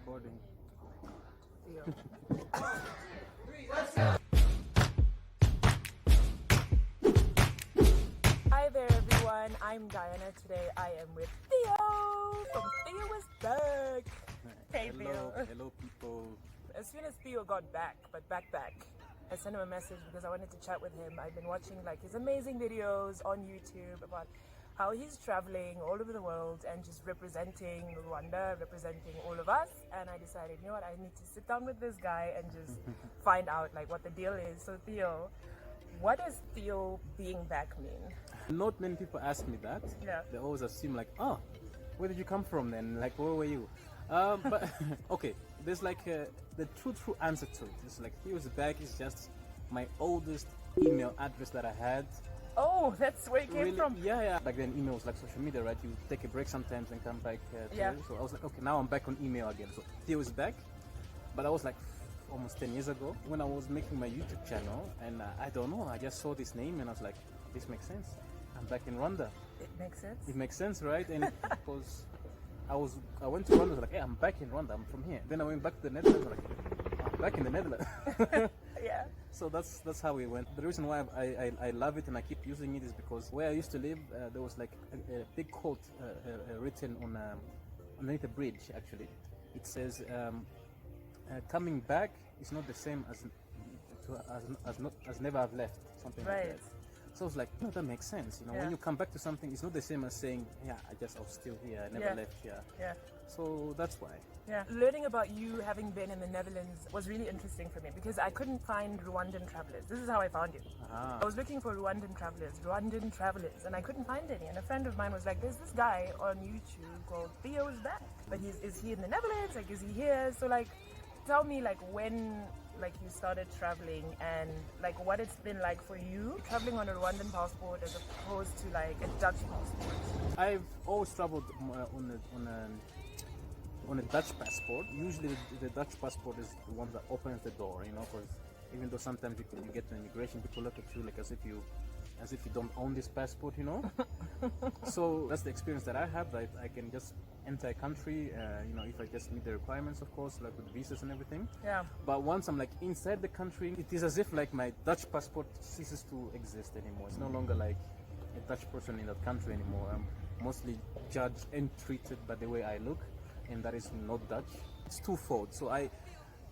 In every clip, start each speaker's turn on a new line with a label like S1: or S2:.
S1: recording.
S2: Theo. Hi there everyone, I'm Diana. Today I am with Theo from theoisback. Hey Theo.
S1: Hello people.
S2: As soon as Theo got back, back, I sent him a message because I wanted to chat with him. I've been watching like his amazing videos on YouTube about how he's traveling all over the world and just representing Rwanda, representing all of us. And I decided, you know what, I need to sit down with this guy and just find out like what the deal is. So Theo, what does Theo being back mean?
S1: Not many people ask me that.
S2: Yeah.
S1: They always assume like, oh, where did you come from then? Like, where were you? But okay, there's like the true answer to it. It's like theoisback is just my oldest email address that I had.
S2: Oh, that's where it came from.
S1: Yeah. Back then, email was like social media, right? You take a break sometimes and come back. To it. So I was like, okay, now I'm back on email again. So theoisback. But that was like almost 10 years ago when I was making my YouTube channel, and I don't know, I just saw this name and I was like, this makes sense. I'm back in Rwanda.
S2: It makes sense.
S1: It makes sense, right? And because I went to Rwanda, I was like, hey, I'm back in Rwanda. I'm from here. Then I went back to the Netherlands. I was like, I'm back in the Netherlands.
S2: Yeah.
S1: So that's how we went. The reason why I love it and I keep using it is because where I used to live, there was like a big quote written on underneath a bridge. Actually, it says, "Coming back is not the same as never have left." Something like that. So it's like, no, that makes sense. You know, when you come back to something, it's not the same as saying, yeah, I was still here, I never left here.
S2: Yeah.
S1: So that's why.
S2: Yeah. Learning about you having been in the Netherlands was really interesting for me because I couldn't find Rwandan travelers. This is how I found you. I was looking for Rwandan travelers, and I couldn't find any. And a friend of mine was like, there's this guy on YouTube called theoisback. But is he in the Netherlands? Like, is he here? So like, tell me like when like you started traveling and like what it's been like for you traveling on a Rwandan passport as opposed to like a Dutch passport.
S1: I've always traveled on a Dutch passport. Usually the Dutch passport is the one that opens the door, you know, because even though sometimes you get to immigration, people look at you like as if you don't own this passport, you know. So that's the experience that I have, that I can just enter a country, you know, if I just meet the requirements, of course, like with visas and everything.
S2: Yeah.
S1: But once I'm like inside the country, it is as if like my Dutch passport ceases to exist anymore. It's no longer like a Dutch person in that country anymore. I'm mostly judged and treated by the way I look, and that is not Dutch. It's twofold. So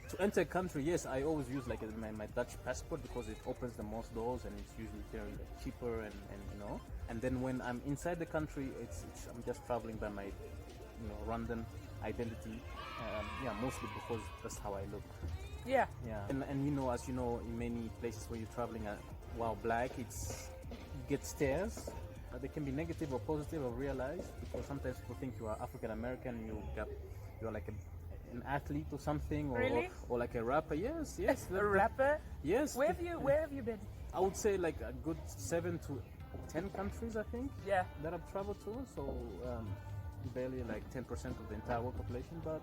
S1: to enter a country, yes, I always use like my Dutch passport because it opens the most doors and it's usually generally like cheaper and you know. And then when I'm inside the country, I'm just traveling by my Rwandan identity. Yeah, mostly because that's how I look.
S2: Yeah.
S1: Yeah. And you know, as you know, in many places where you're traveling while black, you get stares. They can be negative or positive or realized, because sometimes people think you are African American and you're like an athlete or something, or
S2: really?
S1: or like a rapper. Yes.
S2: A rapper?
S1: Yes.
S2: Where have you been?
S1: I would say like a good 7 to 10 countries, I think.
S2: Yeah. That
S1: I've traveled to. So barely like 10% of the entire world population, but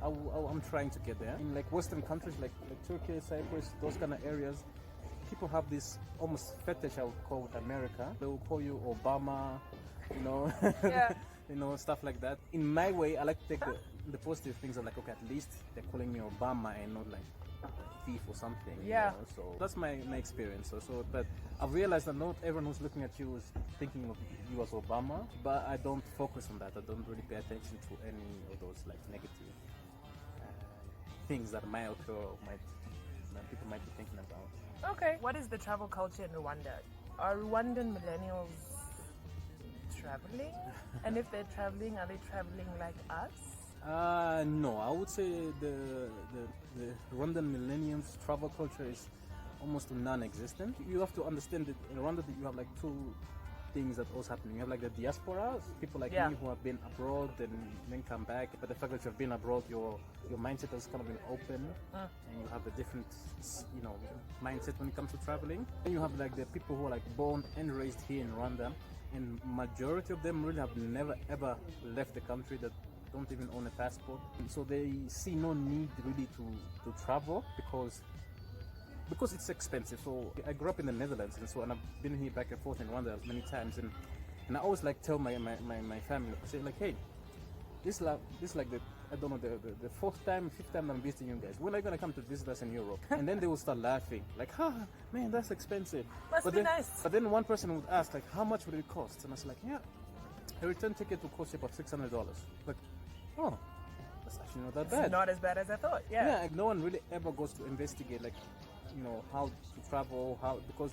S1: I'm trying to get there. In like Western countries like Turkey, Cyprus, those kind of areas, people have this almost fetish, I would call it, America. They will call you Obama, you know.
S2: Yeah.
S1: You know, stuff like that. In my way, I like to take the positive things. I'm like, okay, at least they're calling me Obama and not like thief or something.
S2: Yeah.
S1: You know? So that's my experience. So, but I've realized that not everyone who's looking at you is thinking of you as Obama. But I don't focus on that. I don't really pay attention to any of those like negative things that might occur or that people might be thinking about.
S2: Okay. What is the travel culture in Rwanda? Are Rwandan millennials traveling? And if they're traveling, are they traveling like us?
S1: No, I would say the Rwandan millennials travel culture is almost non-existent. You have to understand that in Rwanda you have like two things that also happening. You have like the diaspora, people like me who have been abroad and then come back. But the fact that you've been abroad, your mindset has kind of been open, and you have a different, you know, mindset when it comes to traveling. And you have like the people who are like born and raised here in Rwanda, and majority of them really have never ever left the country, that don't even own a passport. So they see no need really to travel because it's expensive. So I grew up in the Netherlands, and I've been here back and forth in Rwanda many times, and I always like tell my family, I say like, hey, this like the I don't know, the fourth time, fifth time I'm visiting you guys. When are you going to come to visit us in Europe? And then they will start laughing. Like, man, that's expensive.
S2: Must be nice.
S1: But then one person would ask, like, how much would it cost? And I was like, yeah, a return ticket will cost you about $600. Like, oh, that's actually not that bad.
S2: It's not as bad as I thought, yeah.
S1: Yeah, like, no one really ever goes to investigate, like, you know, how to travel, because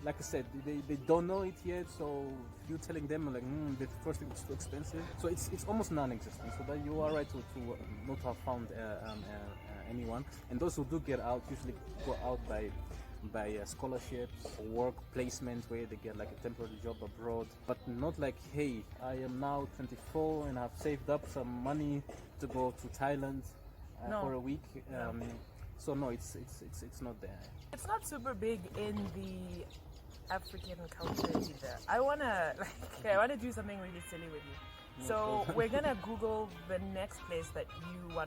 S1: like I said, they don't know it yet, so you telling them, like, the first thing is too expensive. So it's almost non-existent, so that you are right to not have found anyone. And those who do get out usually go out by scholarships or work placement, where they get like a temporary job abroad, but not like, hey, I am now 24 and I've saved up some money to go to Thailand for a week. So no, it's not there.
S2: It's not super big in the African culture either. I wanna do something really silly with you. So we're gonna Google the next place that you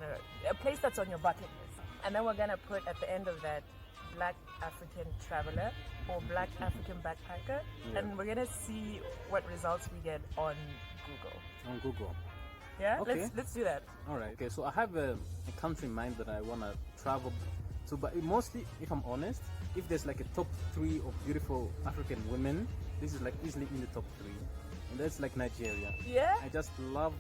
S2: a place that's on your bucket list, and then we're gonna put at the end of that Black African traveler or Black African backpacker, and we're gonna see what results we get on Google.
S1: On Google.
S2: Yeah,
S1: okay.
S2: Let's do that.
S1: All right. Okay, so I have a country in mind that I wanna travel to, but mostly, if I'm honest, if there's like a top 3 of beautiful African women, this is like easily in the top 3, and that's like Nigeria.
S2: Yeah.
S1: I just love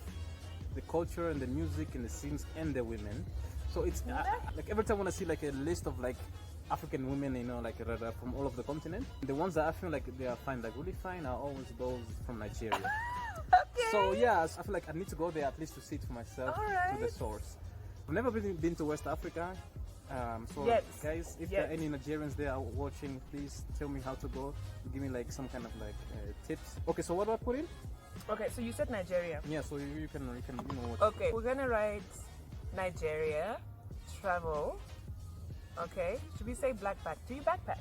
S1: the culture and the music and the scenes and the women. So it's like every time when I see like a list of like African women, you know, like from all over the continent, the ones that I feel like they are fine, like really fine, are always those from Nigeria.
S2: Okay.
S1: So yeah, I feel like I need to go there at least to see it for myself, to the source. I've never been to West Africa. So guys, if there are any Nigerians there watching, please tell me how to go. Give me like some kind of like tips. Okay, so what do I put in?
S2: Okay, so you said Nigeria.
S1: Yeah, so you can you know what.
S2: Okay, we're gonna write Nigeria, travel. Okay, should we say backpack? Do you backpack?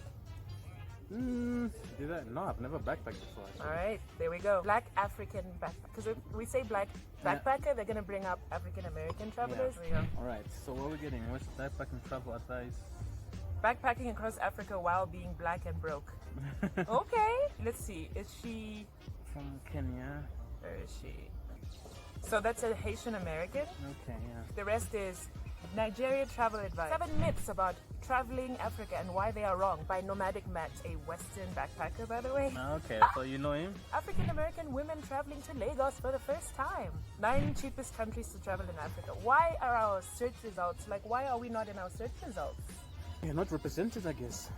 S1: Did I? No, I've never backpacked before. Actually.
S2: All right, there we go. Black African backpack. Because if we say black backpacker, they're gonna bring up African American travelers.
S1: Yeah. There we go. All right. So what are we getting? What's backpacking travel advice?
S2: Backpacking across Africa while being black and broke. Okay. Let's see. Is she
S1: from Kenya?
S2: Where is she? So that's a Haitian American.
S1: Okay. Yeah.
S2: The rest is Nigeria travel advice. 7 myths about traveling Africa and why they are wrong by Nomadic Matt, a Western backpacker, by the way.
S1: Okay, so you know him?
S2: African American women traveling to Lagos for the first time. 9 cheapest countries to travel in Africa. Why are our search results, like why are we not in our search results?
S1: You're not represented, I guess.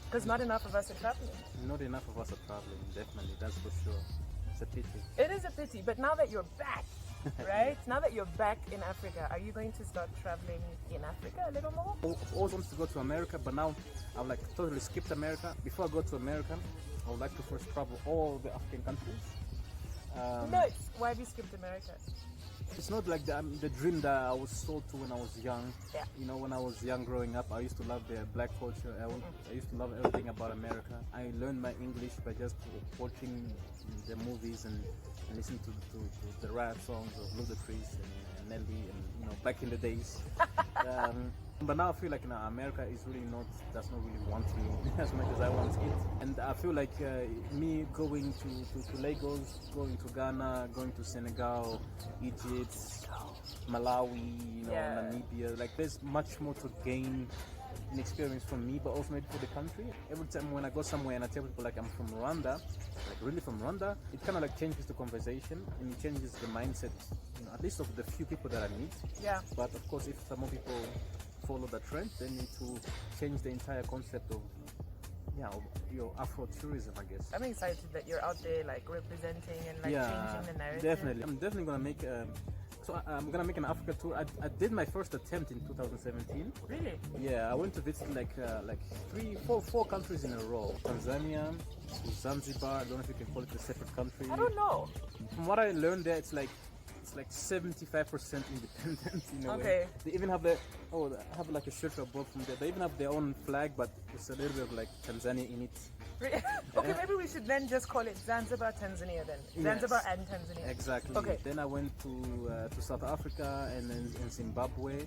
S2: Because not enough of us are traveling.
S1: Not enough of us are traveling, definitely, that's for sure. It's a pity.
S2: It is a pity, but now that you're back, right? Now that you're back in Africa, are you going to start traveling in Africa a little more?
S1: I always wanted to go to America, but now I've like totally skipped America. Before I go to America, I would like to first travel all the African countries.
S2: Nice. Why have you skipped America?
S1: It's not like the dream that I was sold to when I was young.
S2: Yeah.
S1: You know, when I was young growing up, I used to love the black culture. I used to love everything about America. I learned my English by just watching the movies and listening to the rap songs of Ludacris and Nelly, and you know, back in the days. But now I feel like America is really does not really want me as much as I want it. And I feel like me going to Lagos, going to Ghana, going to Senegal, Egypt, Malawi, you know, Namibia, like there's much more to gain an experience from me, but also maybe for the country. Every time when I go somewhere and I tell people like I'm from Rwanda, like really from Rwanda, it kind of like changes the conversation and it changes the mindset, you know, at least of the few people that I meet.
S2: Yeah.
S1: But of course, if some more people follow the trend, then need to change the entire concept of your Afro-tourism, I guess.
S2: I'm excited that you're out there like representing and like changing the narrative.
S1: Definitely. I'm definitely gonna make I'm gonna make an Africa tour. I did my first attempt in 2017.
S2: Really?
S1: Yeah, I went to visit like 4 countries in a row. Tanzania, Zanzibar. I don't know if you can call it a separate country.
S2: I don't know.
S1: From what I learned there, it's like 75% independent in a way. They even have like a shirt above from there. They even have their own flag, but it's a little bit of like Tanzania in it.
S2: Okay, maybe we should then just call it Zanzibar, Tanzania then. Zanzibar and Tanzania.
S1: Exactly. Okay. Then I went to South Africa and then in Zimbabwe,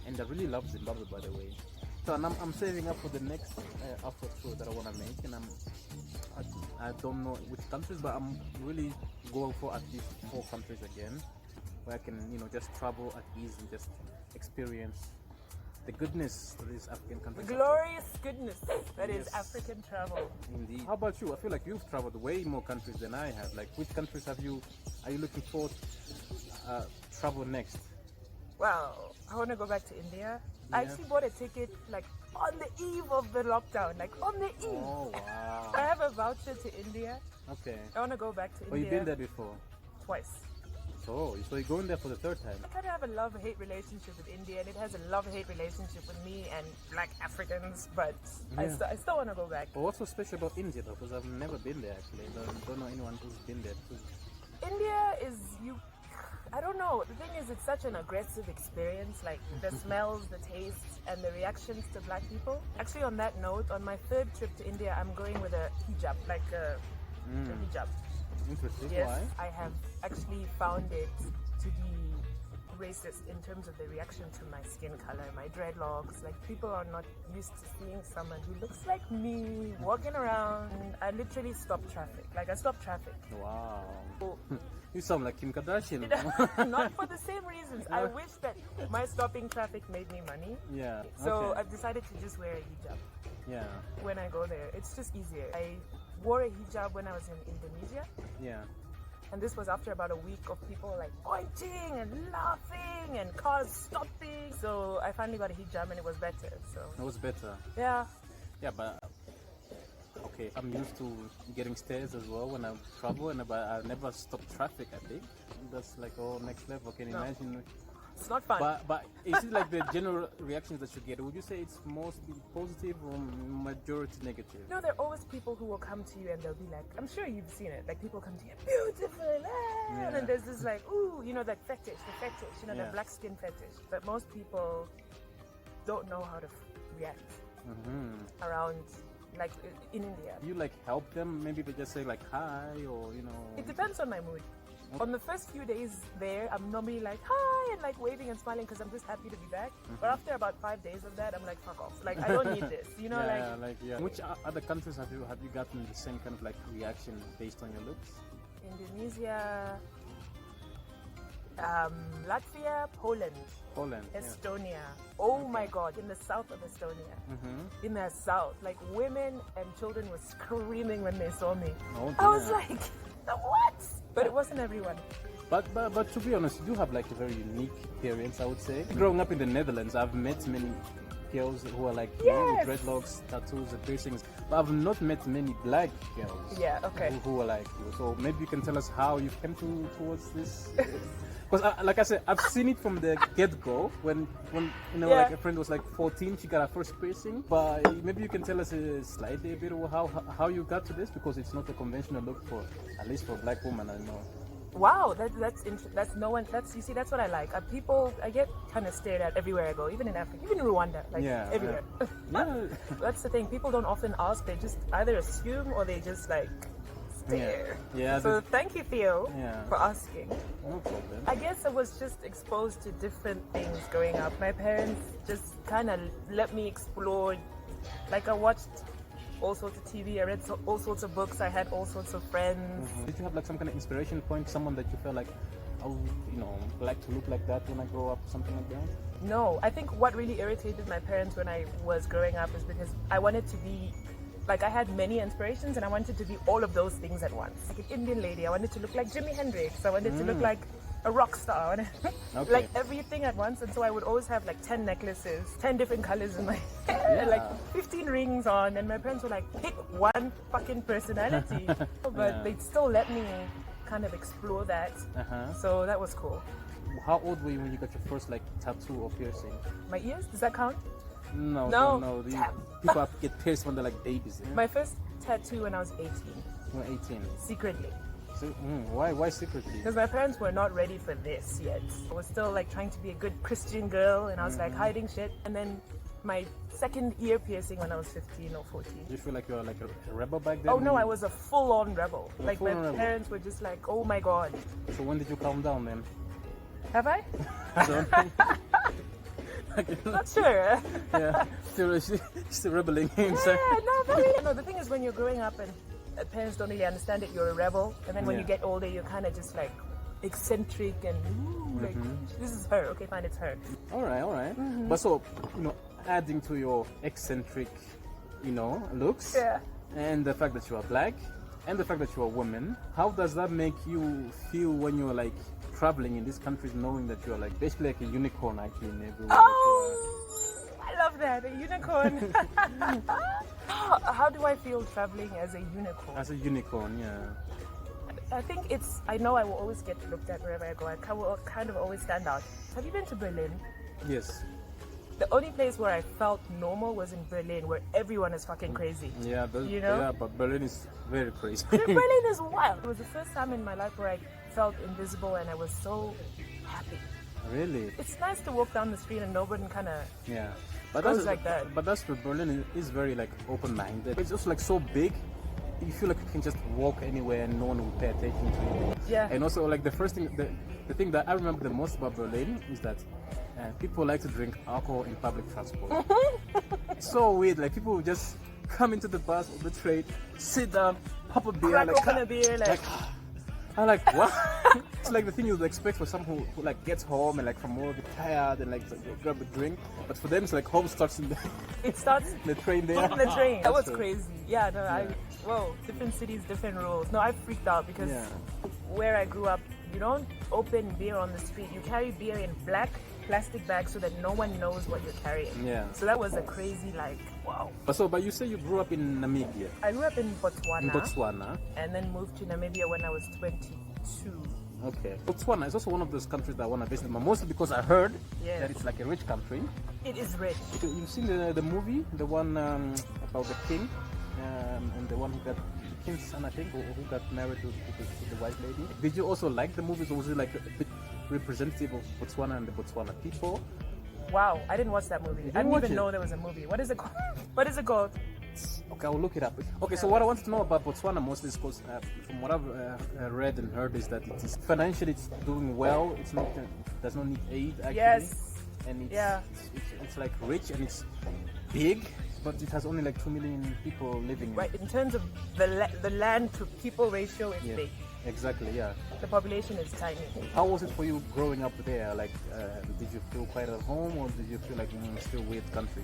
S1: and I really love Zimbabwe, by the way. So I'm saving up for the next Afro tour that I want to make, and I don't know which countries, but I'm really going for at least 4 countries again. where I can, just travel at ease and just experience the goodness that is African countries.
S2: The glorious goodness that is
S1: Yes.
S2: African travel.
S1: Indeed. How about you? I feel like you've traveled way more countries than I have. Like, which countries are you looking forward to travel next?
S2: Well, I want to go back to India. I actually bought a ticket like on the eve of the lockdown, like on the eve.
S1: Oh, wow.
S2: I have a voucher to India.
S1: Okay.
S2: I want to go back to
S1: Oh,
S2: India.
S1: you've been there before?
S2: Twice.
S1: So you're going there for the third time?
S2: I kind of have a love-hate relationship with India, and it has a love-hate relationship with me and Black Africans, but I still want to go back.
S1: But what's so special about India though? Because I've never been there actually. I don't know anyone who's been there too.
S2: India is I don't know. The thing is, it's such an aggressive experience. Like the smells, the tastes, and the reactions to Black people. Actually, on that note, on my third trip to India, I'm going with a hijab, like a hijab.
S1: Interesting.
S2: Yes,
S1: Why?
S2: I have actually found it to be racist in terms of the reaction to my skin color, my dreadlocks. Like people are not used to seeing someone who looks like me walking around. I literally stopped traffic. Like I stopped traffic.
S1: Wow.
S2: So,
S1: You sound like Kim Kardashian.
S2: not for the same reasons. I wish that my stopping traffic made me money.
S1: Yeah.
S2: So
S1: okay.
S2: I've decided to just wear a hijab
S1: Yeah.
S2: when I go there. It's just easier. I wore a hijab when I was in Indonesia.
S1: Yeah.
S2: And this was after about a week of people like pointing and laughing and cars stopping. So I finally got a hijab and it was better. So
S1: It was better.
S2: yeah.
S1: Yeah, but okay, I'm used to getting stares as well when I travel, but I never stop traffic. I think that's like next level. Can you imagine?
S2: It's not fun.
S1: But is it like the general reactions that you get? Would you say it's mostly positive or majority negative?
S2: No, there are always people who will come to you and they'll be like, I'm sure you've seen it. Like people come to you, beautiful, and then there's this like, ooh, that fetish, the black skin fetish. But most people don't know how to react around, like in India.
S1: You like help them? Maybe they just say like hi or
S2: It depends on my mood. On the first few days there, I'm normally like, hi, and like waving and smiling because I'm just happy to be back. But after about 5 days of that, I'm like, fuck off. Like, I don't need this,
S1: Which other countries have you gotten the same kind of like reaction based on your looks?
S2: Indonesia, Latvia, Poland, Estonia. Oh my God, in the south of Estonia. In the south, like women and children were screaming when they saw me.
S1: Oh,
S2: I was like, what? But it wasn't everyone.
S1: But to be honest, you do have like a very unique appearance, I would say. Growing up in the Netherlands, I've met many girls who are like with dreadlocks, tattoos, and piercings. But I've not met many black girls.
S2: Yeah, okay.
S1: Who are like you. So maybe you can tell us how you came towards this. Because like I said, I've seen it from the get-go when like a friend was like 14, she got her first piercing. But maybe you can tell us slightly a bit of how you got to this, because it's not a conventional look for, at least for a black woman, I know.
S2: Wow, that's no one. You see, that's what I like. People, I get kind of stared at everywhere I go, even in Africa, even in Rwanda, like everywhere.
S1: Yeah.
S2: That's the thing. People don't often ask; they just either assume or they just like stare.
S1: Yeah.
S2: So thank you, Theo, for asking.
S1: No problem.
S2: I guess I was just exposed to different things growing up. My parents just kind of let me explore. Like I watched all sorts of TV, I read all sorts of books, I had all sorts of friends.
S1: Did you have like some kind of inspiration point, someone that you felt like, I would, like to look like that when I grow up, something like that?
S2: No, I think what really irritated my parents when I was growing up is because I wanted to be, like I had many inspirations and I wanted to be all of those things at once. Like an Indian lady, I wanted to look like Jimi Hendrix, I wanted to look like a rock star, like everything at once. And so I would always have like 10 necklaces, 10 different colors in my hair, like 15 rings on, and my parents were like, pick one fucking personality. But they'd still let me kind of explore that. So that was cool.
S1: How old were you when you got your first like tattoo or piercing?
S2: My ears, does that count?
S1: No. People get pierced when they're like babies.
S2: My first tattoo when I was 18.
S1: You were 18?
S2: Secretly.
S1: So, why secretly?
S2: Because my parents were not ready for this yet. I was still like trying to be a good Christian girl, and I was like hiding shit. And then my second ear piercing when I was 15 or 14.
S1: Did you feel like you were like a rebel back then?
S2: Oh no, I was a full-on rebel. Like my
S1: rebel.
S2: parents were just like, oh my God.
S1: So when did you calm down then?
S2: Have I? Not sure.
S1: Yeah, still rebelling inside.
S2: No, the thing is when you're growing up and parents don't really understand that you're a rebel, and then when you get older, you're kind of just like eccentric and like this is her. Okay, fine, it's her.
S1: All right. But so, adding to your eccentric, looks, and the fact that you are black, and the fact that you are a woman, how does that make you feel when you're like traveling in these countries, knowing that you're like basically like a unicorn actually in everywhere?
S2: I love that, a unicorn. How do I feel traveling as a unicorn?
S1: As a unicorn, yeah.
S2: I think I know I will always get looked at wherever I go. I will kind of always stand out. Have you been to Berlin?
S1: Yes.
S2: The only place where I felt normal was in Berlin, where everyone is fucking crazy.
S1: Yeah, but Berlin is very crazy.
S2: Berlin is wild. It was the first time in my life where I felt invisible and I was so happy.
S1: Really?
S2: It's nice to walk down the street and nobody kind of
S1: but
S2: goes like that.
S1: But that's where Berlin is very like open-minded. It's just like so big. You feel like you can just walk anywhere and no one will pay attention to you.
S2: Yeah.
S1: And also like the thing that I remember the most about Berlin is that people like to drink alcohol in public transport. It's so weird. Like people will just come into the bus or the train, sit down, pop a beer,
S2: crack open a beer, like
S1: I'm like, what? It's like the thing you would expect for someone who like gets home and like from work tired and like grab a drink. But for them, it's like home starts in the
S2: it starts
S1: the train there.
S2: on the train. That was
S1: true.
S2: crazy. Yeah, no, whoa, different cities, different rules. No, I freaked out because where I grew up, you don't open beer on the street. You carry beer in black plastic bags so that no one knows what you're carrying.
S1: Yeah.
S2: So that was a crazy, like, wow.
S1: But you say you grew up in Namibia.
S2: I grew up in Botswana.
S1: In Botswana.
S2: And then moved to Namibia when I was 22.
S1: Okay. Botswana is also one of those countries that I want to visit, but mostly because I heard that it's like a rich country.
S2: It is rich.
S1: You've seen the movie, the one about the king, and the one who got the king's son, I think, or who got married to the white lady. Did you also like the movies, or was it like a bit representative of Botswana and the Botswana people?
S2: Wow, I didn't watch that movie. I didn't even know there was a movie. What is it called? What is it called?
S1: Okay, I'll look it up. Okay, so what I wanted to know about Botswana mostly is because from what I've read and heard is that it is financially it's doing well. It's not does not need aid actually.
S2: Yes.
S1: And it's like rich and it's big, but it has only like 2 million people living.
S2: Right. In terms of the land to people ratio, it's big.
S1: Exactly. Yeah.
S2: The population is tiny.
S1: How was it for you growing up there? Like, did you feel quite at home, or did you feel like it's still a weird country?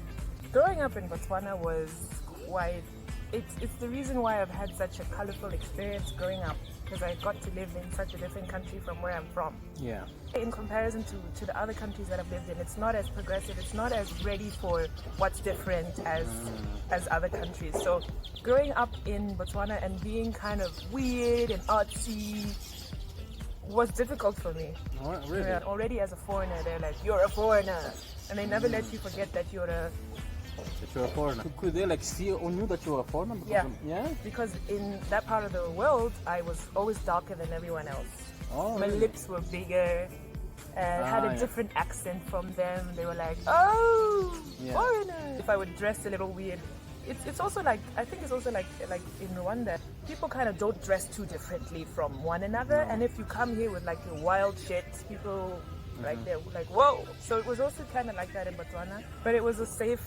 S2: Growing up in Botswana was quite. It's the reason why I've had such a colorful experience growing up, because I got to live in such a different country from where I'm from.
S1: Yeah.
S2: In comparison to the other countries that I've lived in, it's not as progressive. It's not as ready for what's different as other countries. So growing up in Botswana and being kind of weird and artsy was difficult for me.
S1: Oh, really?
S2: Yeah, already as a foreigner, they're like, you're a foreigner. And they never let you forget that you're a
S1: foreigner. Could they like see or knew that you were a foreigner?
S2: Because in that part of the world, I was always darker than everyone else.
S1: Oh,
S2: my lips were bigger and had a different accent from them. They were like, oh, foreigner. If I would dress a little weird, it's also like, I think it's also like in Rwanda, people kind of don't dress too differently from one another. And if you come here with like your wild shit, people right there like, whoa. So it was also kind of like that in Botswana, but it was a safe,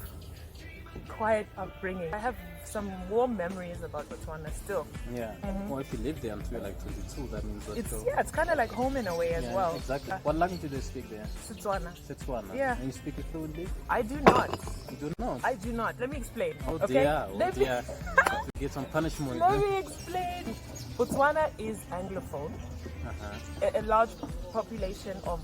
S2: quiet upbringing. I have some warm memories about Botswana still.
S1: Yeah. Well, if you live there until you're like 22, that means that
S2: it's kind of like home in a way as well.
S1: Exactly. What language do they speak there?
S2: Setswana.
S1: Yeah. And you speak it fluently?
S2: I do not.
S1: You do not?
S2: I do not. Let me explain.
S1: Oh
S2: okay?
S1: dear.
S2: Let me
S1: get some punishment.
S2: Let me explain. Botswana is Anglophone. A large population of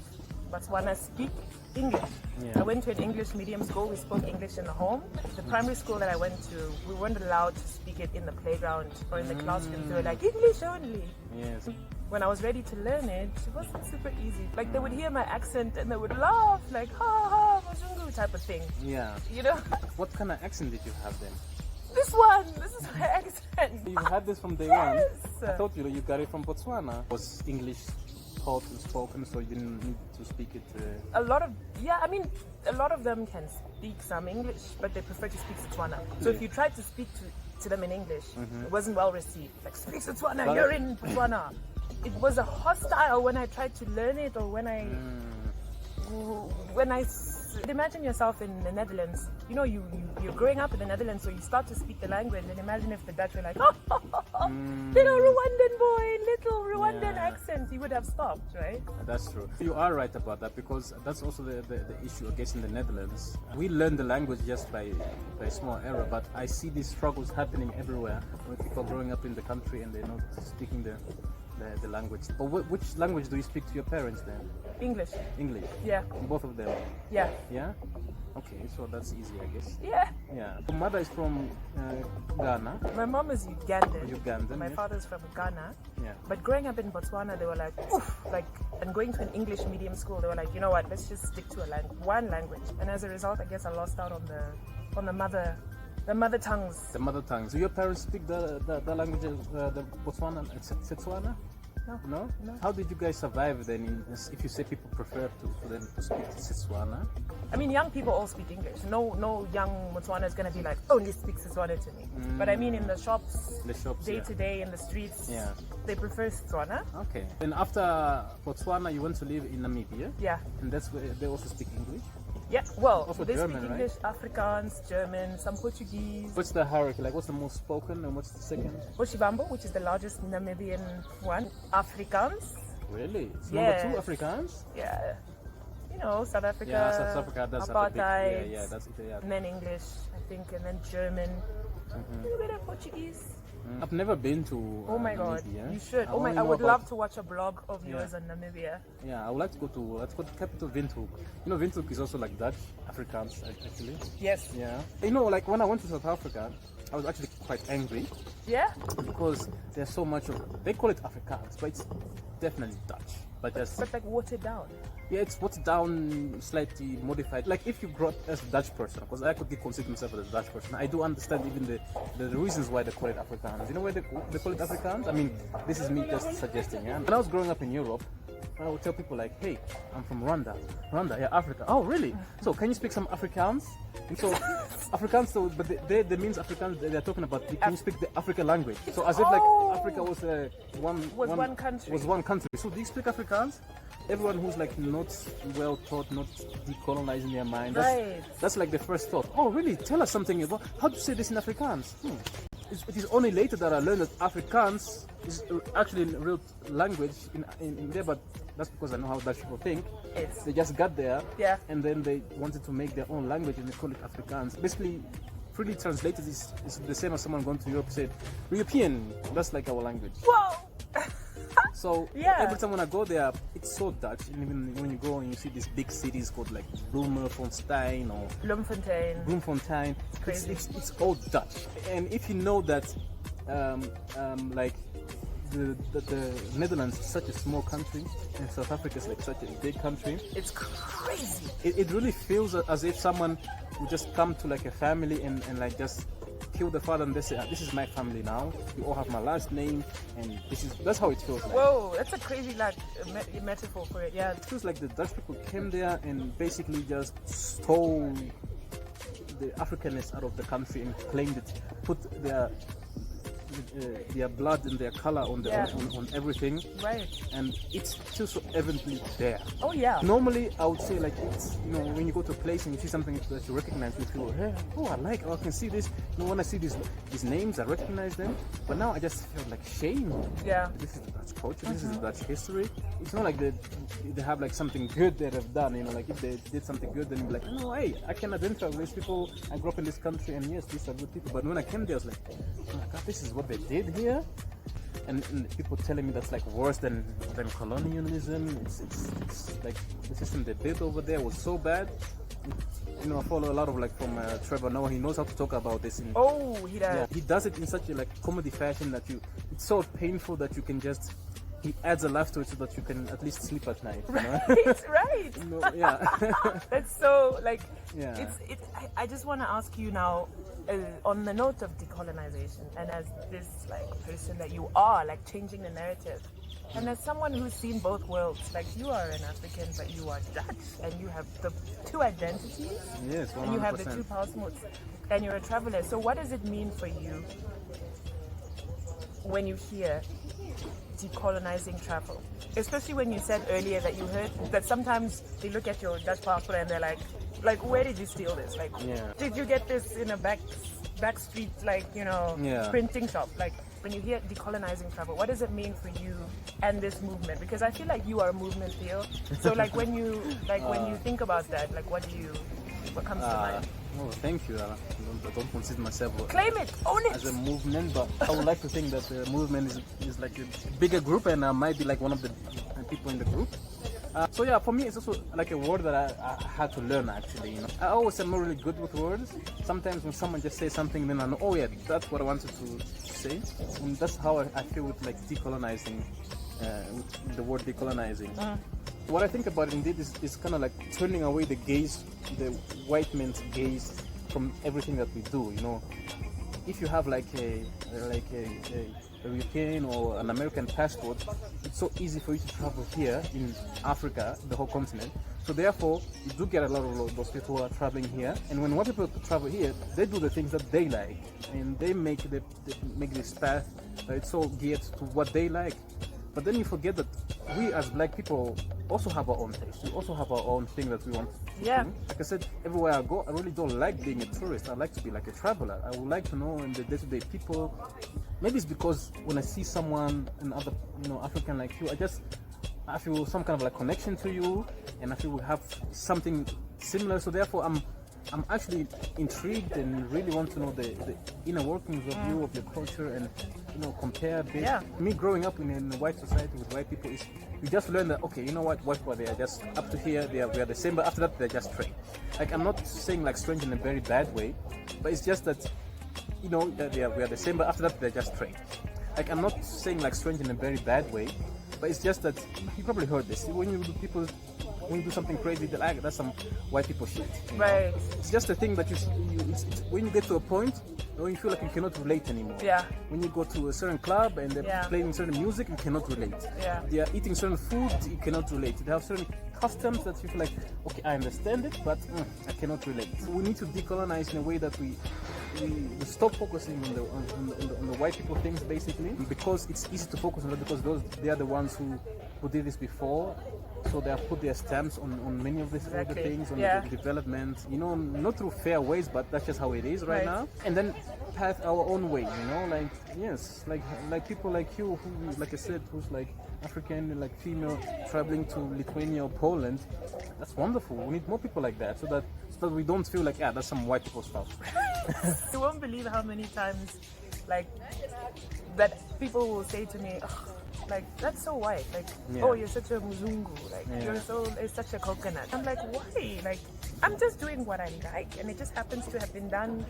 S2: Botswana speak English. I went to an English medium school. We spoke English in the home. The primary school that I went to, we weren't allowed to speak it in the playground or in the classroom. They were like, English only.
S1: Yes.
S2: When I was ready to learn it, it wasn't super easy. Like they would hear my accent and they would laugh, like ha ha, Mazungu type of thing.
S1: Yeah.
S2: You know?
S1: What kind of accent did you have then?
S2: This one. This is my accent.
S1: You had this from day one? I thought you got it from Botswana. Was English taught and spoken, so you didn't need to speak it?
S2: A lot of them can speak some English, but they prefer to speak Setswana. So if you tried to speak to them in English, it wasn't well received. Like, speak Setswana, you're in Botswana. It was a hostile when I tried to learn it, or when I Imagine yourself in the Netherlands. You know, you're growing up in the Netherlands, so you start to speak the language, and imagine if the Dutch were like, little Rwandan boy, little Rwandan accent, you would have stopped, right?
S1: That's true. You are right about that, because that's also the issue, I guess, in the Netherlands. We learn the language just by small error, but I see these struggles happening everywhere when people are growing up in the country and they're not speaking the language. But which language do you speak to your parents then?
S2: English.
S1: English?
S2: Yeah.
S1: Both of them?
S2: Yeah.
S1: Yeah? Okay, so that's easy, I guess.
S2: Yeah.
S1: Yeah. Your mother is from Ghana?
S2: My mom is Ugandan.
S1: Ugandan.
S2: My father's from Ghana.
S1: Yeah.
S2: But growing up in Botswana, they were like, oof, and going to an English medium school, they were like, you know what, let's just stick to one language. And as a result, I guess I lost out on the mother tongues. The mother tongues.
S1: So your parents speak the language of the Botswana and Setswana? No? How did you guys survive then? If you say people prefer for them to speak Setswana?
S2: I mean, young people all speak English. No young Botswana is going to be like, only speak Setswana to me. But I mean, in the shops day to day, in the streets, they prefer Setswana.
S1: Okay. And after Botswana, you went to live in Namibia?
S2: Yeah.
S1: And that's where they also speak English?
S2: Yeah, well,
S1: also
S2: they
S1: German,
S2: speak
S1: right?
S2: English, Afrikaans, German, some Portuguese.
S1: What's the hierarchy? Like, what's the most spoken and what's the second?
S2: Oshibambo, which is the largest Namibian one. Afrikaans.
S1: Really? It's
S2: Yes.
S1: number 2, Afrikaans?
S2: Yeah. You know, South Africa.
S1: Yeah, South Africa does have a big...
S2: apartheid.
S1: Yeah, that's it, yeah.
S2: And then English, I think, and then German. A little bit of Portuguese.
S1: I've never been to
S2: Oh my
S1: Namibia.
S2: God, you should. I would love to watch a blog of yours on Namibia.
S1: Yeah, I would like to go to the capital, Windhoek. You know, Windhoek is also like Dutch, Afrikaans actually.
S2: Yes.
S1: Yeah. You know, like when I went to South Africa, I was actually quite angry.
S2: Yeah?
S1: Because there's so much of, they call it Afrikaans, but it's definitely Dutch. But
S2: like watered down.
S1: Yeah, it's watered down, slightly modified. Like if you grew up as a Dutch person, because I could consider myself as a Dutch person, I do understand even the reasons why they call it Afrikaans. You know why they call it Afrikaans? I mean, this is me just suggesting, yeah? When I was growing up in Europe, I would tell people like, hey, I'm from Rwanda. Rwanda, yeah, Africa. Oh, really? So can you speak some Afrikaans? And so Afrikaans, so, but the means Afrikaans, they're talking about, can you speak the African language? So as if like Africa was one country. So do you speak Afrikaans? Everyone who's like not well taught, not decolonizing their mind, that's like the first thought. Oh, really? Tell us something about how to say this in Afrikaans. It is only later that I learned that Afrikaans is actually a real language in there, but that's because I know how Dutch people think.
S2: Yes.
S1: They just got there, and then they wanted to make their own language and they call it Afrikaans. Basically, freely translated is the same as someone going to Europe said, European, that's like our language.
S2: Whoa!
S1: So every time when I go there, it's so Dutch. And even when you go and you see these big cities called like Bloemfontein or Bloemfontein, it's all Dutch. And if you know that, like the Netherlands is such a small country and South Africa is like such a big country,
S2: it's crazy.
S1: It really feels as if someone would just come to like a family and like just kill the father and they say, this is my family now, you all have my last name, and that's how it feels like.
S2: Whoa, that's a crazy metaphor for it. Yeah,
S1: it feels like the Dutch people came there and basically just stole the Africanness out of the country and claimed it, put their blood and their color on everything,
S2: right?
S1: And it's still so evidently there.
S2: Oh yeah.
S1: Normally, I would say like it's, you know, when you go to a place and you see something that you recognize, you feel, hey, I can see this. You know, when I see these names, I recognize them. But now I just feel like shame.
S2: Yeah.
S1: This is the Dutch culture. This is the Dutch history. It's not like they have like something good that they've done. You know, like if they did something good, then you'd be like, no, hey, I can identify with these people. I grew up in this country, and yes, these are good people. But when I came there, I was like, oh my God, this is what they did here. And people telling me that's like worse than colonialism. It's like the system they built over there was so bad. You know, I follow a lot of like from Trevor Noah. He knows how to talk about this.
S2: He does.
S1: Yeah, he does it in such a like comedy fashion that it's so painful that you can just. He adds a laugh to it so that you can at least sleep at night.
S2: Right,
S1: you know?
S2: right.
S1: You know, yeah.
S2: That's so like.
S1: Yeah.
S2: I just want to ask you now. On the note of decolonization, and as this like person that you are, like changing the narrative, and as someone who's seen both worlds, like you are an African but you are Dutch, and you have the two identities,
S1: yes, 100%.
S2: And you have the two passports, and you're a traveler. So what does it mean for you when you hear decolonizing travel? Especially when you said earlier that you heard that sometimes they look at your Dutch passport and they're like, where did you steal this? Like, did you get this in a back street, printing shop? Like, when you hear decolonizing travel, what does it mean for you and this movement? Because I feel like you are a movement, Theo. So like when you think about that, like what comes to mind?
S1: Oh, thank you. I don't consider myself
S2: claim it, own it
S1: as a movement, but I would like to think that the movement is like a bigger group, and I might be like one of the people in the group. So yeah, for me it's also like a word that I had to learn actually. You know, I always am not really good with words. Sometimes when someone just says something, then I know, oh yeah, that's what I wanted to say, and that's how I feel with like decolonizing, with the word decolonizing. What I think about it indeed is kind of like turning away the gaze, the white man's gaze from everything that we do. You know, if you have like a European or an American passport, it's so easy for you to travel here in Africa, the whole continent. So therefore, you do get a lot of those people who are traveling here. And when white people travel here, they do the things that they like, and they make this path. It's so geared to what they like. But then you forget that we as black people also have our own taste. We also have our own thing that we want to do. Like I said, everywhere I go, I really don't like being a tourist. I like to be like a traveler. I would like to know in the day-to-day people. Maybe it's because when I see someone, another, African like you, I feel some kind of like connection to you, and I feel we have something similar. So therefore, I'm actually intrigued and really want to know the inner workings of you, of your culture, and compare a bit. Me growing up in a white society with white people, you just learn that, okay, you know what, white people, they are just up to here, we are the same, but after that they're just strange. Like, I'm not saying like strange in a very bad way, but it's just that, we are the same, but after that they're just strange. Like, I'm not saying like strange in a very bad way, but it's just that you probably heard this. When you do something crazy, they're like, that's some white people shit.
S2: Right.
S1: It's just a thing that when you get to a point when you feel like you cannot relate anymore. When you go to a certain club and they're playing certain music, you cannot relate. They are eating certain food, you cannot relate. They have certain customs that you feel like, okay, I understand it, but I cannot relate. So we need to decolonize in a way that we stop focusing on the white people things, basically, because it's easy to focus on that, because they are the ones who did this before. So they have put their stamps on many of these other things, on the development, not through fair ways, but that's just how it is right now. And then path our own way, like people like you, who, like I said, who's like African, like female, traveling to Lithuania or Poland. That's wonderful. We need more people like that, so that we don't feel like, that's some white people stuff.
S2: You won't believe how many times, like, that people will say to me, like, that's so white, like, oh, you're such a muzungu, like, it's such a coconut. I'm like, why? Like, I'm just doing what I like, and it just happens to have been done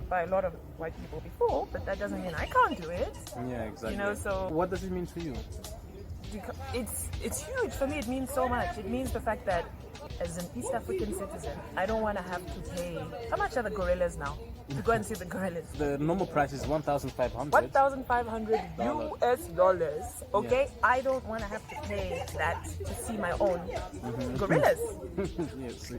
S2: by a lot of white people before, but that doesn't mean I can't do it.
S1: Yeah, exactly.
S2: So
S1: what does it mean to you?
S2: It's huge for me. It means so much. It means the fact that as an East African citizen, I don't want to have to pay. How much are the gorillas now? To go and see the gorillas.
S1: The normal price is $1,500.
S2: $1,500 US dollars. Okay, I don't want to have to pay that to see my own gorillas.
S1: Yes.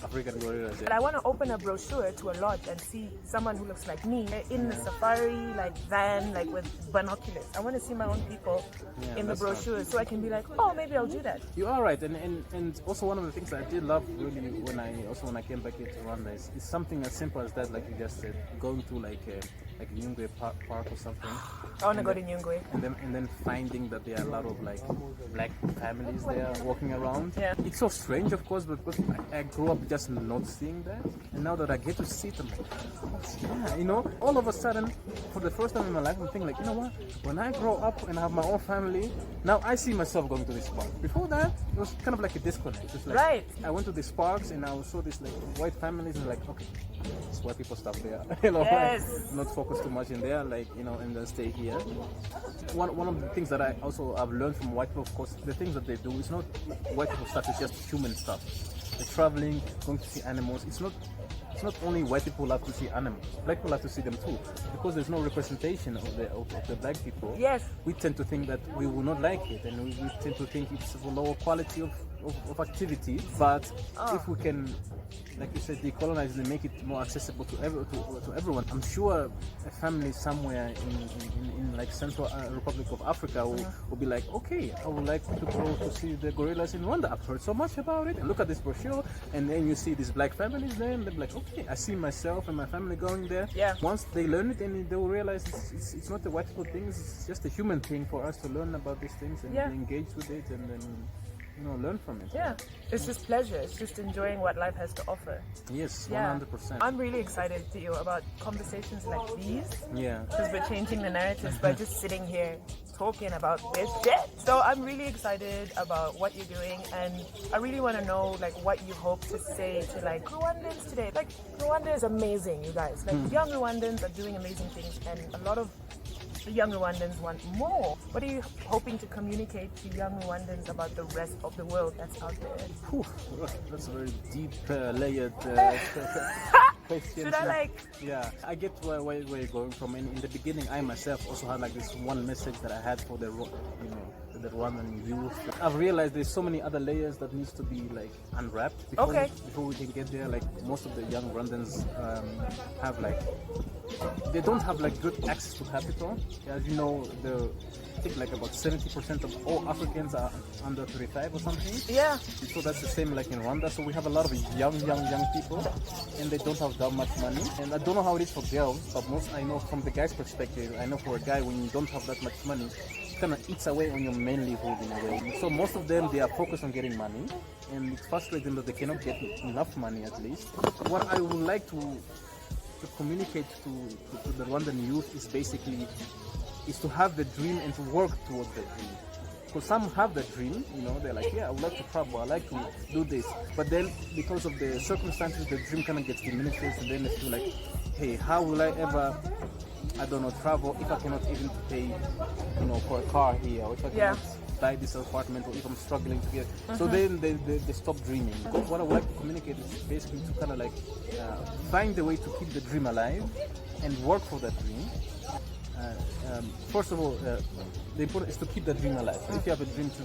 S2: African gorillas. But I want to open a brochure to a lodge and see someone who looks like me in the safari, like van, like with binoculars. I want to see my own people in the brochure, so I can be like, oh, maybe I'll do that.
S1: You are right, and also one of the things that I did love really when I came back here to Rwanda is something as simple as that, like you just said, going to like a Nyungwe park or something.
S2: I want to go to Nyungwe.
S1: And then finding that there are a lot of like black families there walking around. It's so strange, of course, because I grew up just not seeing that, and now that I get to see it, I'm like, all of a sudden, for the first time in my life, I'm thinking like, you know what? When I grow up and have my own family, now I see myself going to this park. Before that, it was kind of like a disconnect. It's like, I went to these parks and I saw these like white families, and like, okay, it's white people stuff there. Not focus too much in there, like, and then stay here. One of the things that I've learned from white people, of course, the things that they do, it's not white people stuff, it's just human stuff. They're traveling, going to see animals. It's not only white people love to see animals. Black people love to see them too, because there's no representation of the black people. We tend to think that we will not like it, and we tend to think it's of a lower quality of activity. But if we can like you said, decolonize and make it more accessible to everyone. I'm sure a family somewhere in like Central Republic of Africa will be like, okay, I would like to go to see the gorillas in Rwanda. I've heard so much about it. And look at this brochure, and then you see these black families there, and they're like, okay, I see myself and my family going there.
S2: Yeah.
S1: Once they learn it, and they will realize it's not a white people thing. It's just a human thing for us to learn about these things and engage with it, and then learn from it.
S2: Yeah, it's just pleasure. It's just enjoying what life has to offer.
S1: Yes,
S2: Yeah.
S1: 100%.
S2: I'm really excited, Theo, about conversations like these.
S1: Yeah.
S2: Because we're changing the narratives by just sitting here talking about this shit. So I'm really excited about what you're doing, and I really want to know like what you hope to say to like Rwandans today. Like Rwanda is amazing, you guys. Like young Rwandans are doing amazing things, and a lot of the young Rwandans want more. What are you hoping to communicate to young Rwandans about the rest of the world that's out there?
S1: Whew, that's a very deep, layered question.
S2: Should I like...
S1: Yeah, I get where you're going from. In the beginning, I myself also had like this one message that I had for the Rwandan youth. I've realized there's so many other layers that needs to be like unwrapped before we can get there. Like most of the young Rwandans have like, they don't have like good access to capital. As you know, I think like about 70% of all Africans are under 35 or something.
S2: Yeah.
S1: So that's the same like in Rwanda. So we have a lot of young people, and they don't have that much money. And I don't know how it is for girls, but I know from the guy's perspective, I know for a guy, when you don't have that much money, it kind of eats away on your main livelihood in a way. So most of them, they are focused on getting money, and it frustrates them that they cannot get enough money at least. What I would like to communicate to the Rwandan youth is basically to have the dream and to work towards the dream. Because some have the dream, they're like, yeah, I would like to travel, I like to do this. But then because of the circumstances, the dream kind of gets diminished, and then they feel like, hey, how will I ever, I don't know, travel if I cannot even pay, for a car here, or if I cannot buy this apartment, or if I'm struggling to get. So then they stop dreaming. What I would like to communicate is basically to kind of like find a way to keep the dream alive and work for that dream. First of all, the important is to keep the dream alive. If you have a dream to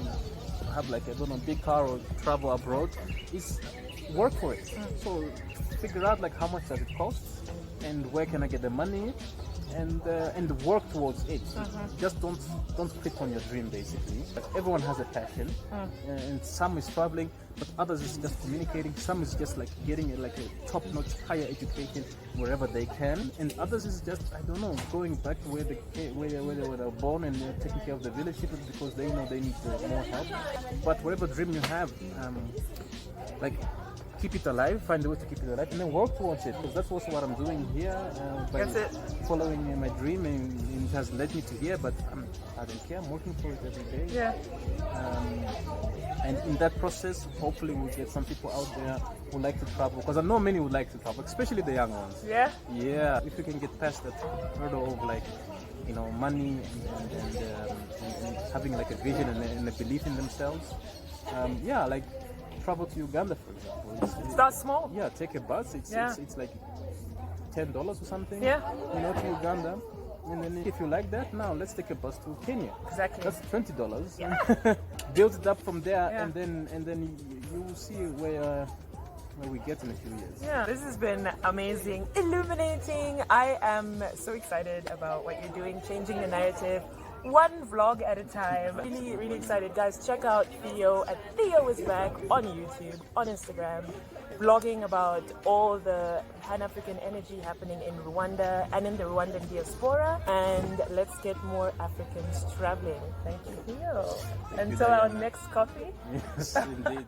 S1: have like a big car or travel abroad, is work for it. So figure out like how much does it cost, and where can I get the money, and work towards it. Just don't quit on your dream basically. But everyone has a passion, and some is traveling, but others is just communicating. Some is just like getting like a top-notch higher education wherever they can, and others is just, I don't know, going back to where they were born, and taking care of the village people because they know they need more help. But whatever dream you have, like, keep it alive, find a way to keep it alive, and then work towards it. Because that's also what I'm doing here, by following my dream, and it has led me to here. But I don't care. I'm working for it every day.
S2: Yeah.
S1: And in that process, hopefully, we'll get some people out there who like to travel. Because I know many would like to travel, especially the young ones.
S2: Yeah.
S1: Yeah. If we can get past that hurdle of like, money and having like a vision and a belief in themselves. Like. Travel to Uganda, for example.
S2: Start small.
S1: Yeah, take a bus. It's like $10 or something.
S2: Yeah.
S1: To Uganda. And then if you like that, now let's take a bus to Kenya.
S2: Exactly.
S1: That's $20.
S2: Yeah.
S1: Build it up from there, and then you will see where we get in a few years.
S2: Yeah, this has been amazing, illuminating. I am so excited about what you're doing, changing the narrative. One vlog at a time. Really, really excited. Guys, check out Theo at theoisback on YouTube, on Instagram, vlogging about all the Pan-African energy happening in Rwanda and in the Rwandan diaspora. And let's get more Africans traveling. Thank you, Theo. Until our next coffee.
S1: Yes, indeed.